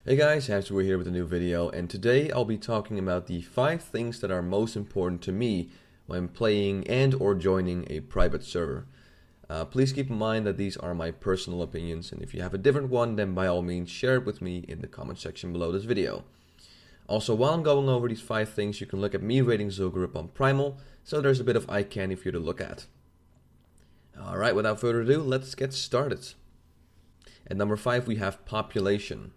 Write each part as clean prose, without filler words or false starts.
Hey guys, Hamsterwheel here with a new video, and today I'll be talking about the 5 things that are most important to me when playing and or joining a private server. Please keep in mind that these are my personal opinions, and if you have a different one, then by all means share it with me in the comment section below this video. Also, while I'm going over these 5 things, you can look at me rating Zul'Gurub on Primal, so there's a bit of eye candy for you to look at. Alright, without further ado, let's get started. At number 5 we have population.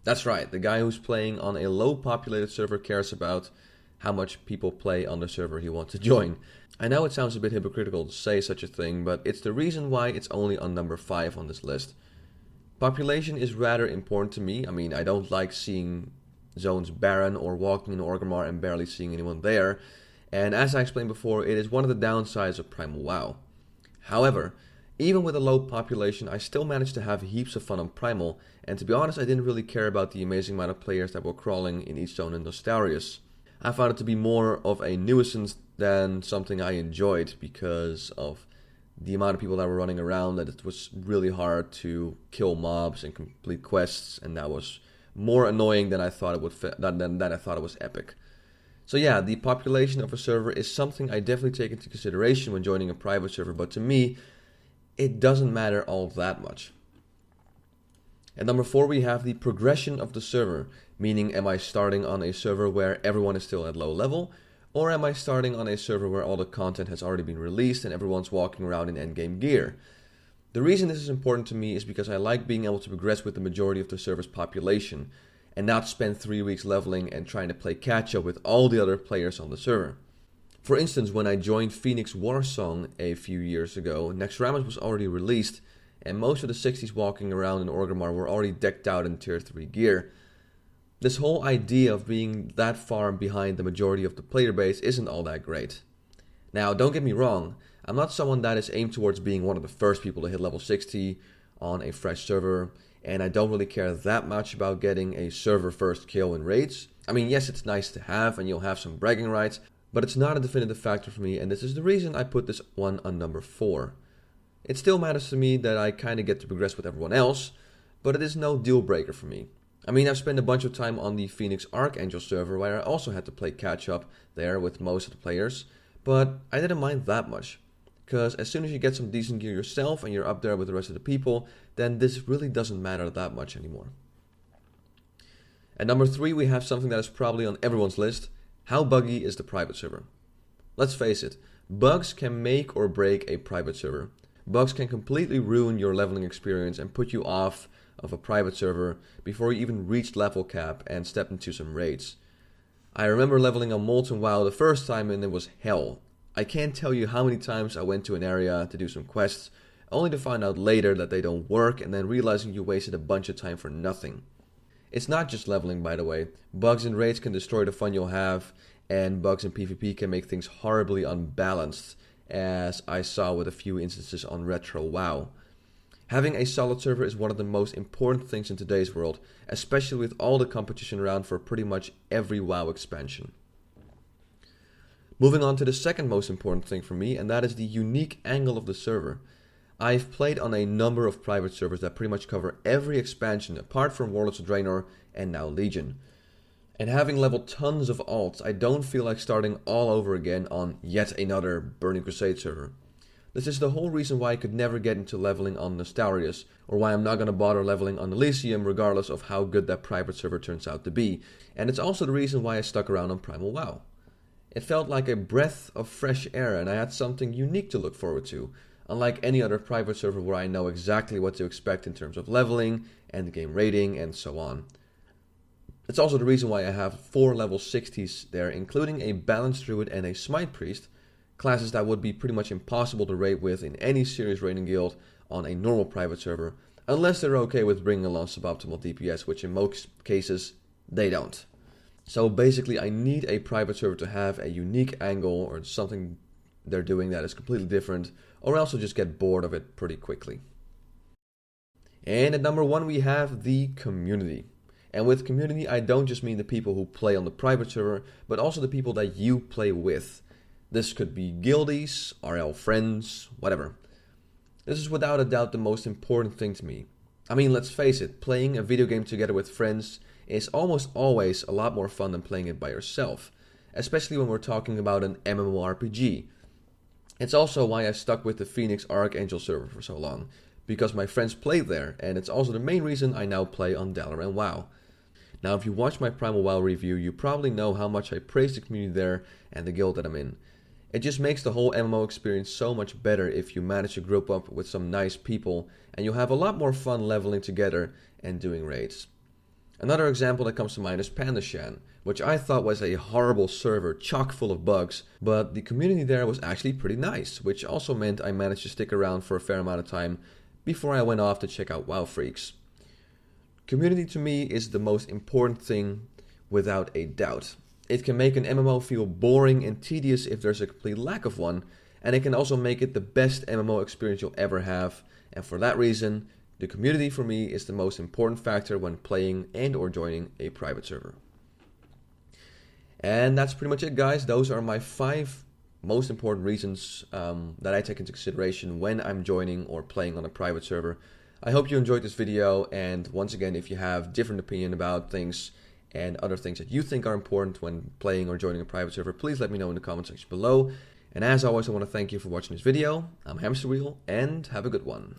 That's right, the guy who's playing on a low populated server cares about how much people play on the server he wants to join. I know it sounds a bit hypocritical to say such a thing, but it's the reason why it's only on number 5 on this list. Population is rather important to me. I mean, I don't like seeing zones barren or walking in Orgrimmar and barely seeing anyone there. And as I explained before, it is one of the downsides of Primal WoW. However, even with a low population, I still managed to have heaps of fun on Primal, and to be honest, I didn't really care about the amazing amount of players that were crawling in each zone in Nostarius. I found it to be more of a nuisance than something I enjoyed because of the amount of people that were running around, that it was really hard to kill mobs and complete quests, and that was more annoying than I thought it would than I thought it was epic. So yeah, the population of a server is something I definitely take into consideration when joining a private server, but to me, it doesn't matter all that much. At number 4 we have the progression of the server, meaning am I starting on a server where everyone is still at low level, or am I starting on a server where all the content has already been released and everyone's walking around in endgame gear? The reason this is important to me is because I like being able to progress with the majority of the server's population, and not spend 3 weeks leveling and trying to play catch up with all the other players on the server. For instance, when I joined Phoenix Warsong a few years ago, Naxxramas was already released, and most of the 60s walking around in Orgrimmar were already decked out in tier 3 gear. This whole idea of being that far behind the majority of the player base isn't all that great. Now, don't get me wrong, I'm not someone that is aimed towards being one of the first people to hit level 60 on a fresh server, and I don't really care that much about getting a server first kill in raids. I mean, yes, it's nice to have, and you'll have some bragging rights, but it's not a definitive factor for me, and this is the reason I put this one on number 4. It still matters to me that I kind of get to progress with everyone else, but it is no deal breaker for me. I mean, I've spent a bunch of time on the Phoenix Archangel server where I also had to play catch up there with most of the players, but I didn't mind that much, because as soon as you get some decent gear yourself and you're up there with the rest of the people, then this really doesn't matter that much anymore. At number 3 we have something that is probably on everyone's list. How buggy is the private server? Let's face it, bugs can make or break a private server. Bugs can completely ruin your leveling experience and put you off of a private server before you even reached level cap and stepped into some raids. I remember leveling on Molten WoW the first time and it was hell. I can't tell you how many times I went to an area to do some quests, only to find out later that they don't work and then realizing you wasted a bunch of time for nothing. It's not just leveling, by the way. Bugs in raids can destroy the fun you'll have, and bugs in PvP can make things horribly unbalanced, as I saw with a few instances on Retro WoW. Having a solid server is one of the most important things in today's world, especially with all the competition around for pretty much every WoW expansion. Moving on to the second most important thing for me, and that is the unique angle of the server. I've played on a number of private servers that pretty much cover every expansion apart from Warlords of Draenor and now Legion. And having leveled tons of alts, I don't feel like starting all over again on yet another Burning Crusade server. This is the whole reason why I could never get into leveling on Nostarius, or why I'm not going to bother leveling on Elysium regardless of how good that private server turns out to be. And it's also the reason why I stuck around on Primal WoW. It felt like a breath of fresh air and I had something unique to look forward to, unlike any other private server where I know exactly what to expect in terms of leveling, endgame rating, and so on. It's also the reason why I have 4 level 60s there, including a Balanced Druid and a Smite Priest, classes that would be pretty much impossible to raid with in any serious raiding guild on a normal private server, unless they're okay with bringing along suboptimal DPS, which in most cases, they don't. So basically I need a private server to have a unique angle or something they're doing that is completely different, or else you'll just get bored of it pretty quickly. And at number 1 we have the community. And with community I don't just mean the people who play on the private server, but also the people that you play with. This could be guildies, RL friends, whatever. This is without a doubt the most important thing to me. I mean, let's face it, playing a video game together with friends is almost always a lot more fun than playing it by yourself, especially when we're talking about an MMORPG. It's also why I stuck with the Phoenix Archangel server for so long, because my friends played there, and it's also the main reason I now play on Dalaran WoW. Now, if you watched my Primal WoW review, you probably know how much I praise the community there and the guild that I'm in. It just makes the whole MMO experience so much better if you manage to group up with some nice people, and you'll have a lot more fun leveling together and doing raids. Another example that comes to mind is Pandashan, which I thought was a horrible server chock full of bugs, but the community there was actually pretty nice, which also meant I managed to stick around for a fair amount of time before I went off to check out WoW Freaks. Community to me is the most important thing, without a doubt. It can make an MMO feel boring and tedious if there's a complete lack of one, and it can also make it the best MMO experience you'll ever have, and for that reason, the community for me is the most important factor when playing and or joining a private server. And that's pretty much it, guys. Those are my 5 most important reasons that I take into consideration when I'm joining or playing on a private server. I hope you enjoyed this video, and once again, if you have different opinion about things and other things that you think are important when playing or joining a private server, please let me know in the comment section below. And as always, I want to thank you for watching this video. I'm Hamsterwheel, and have a good one.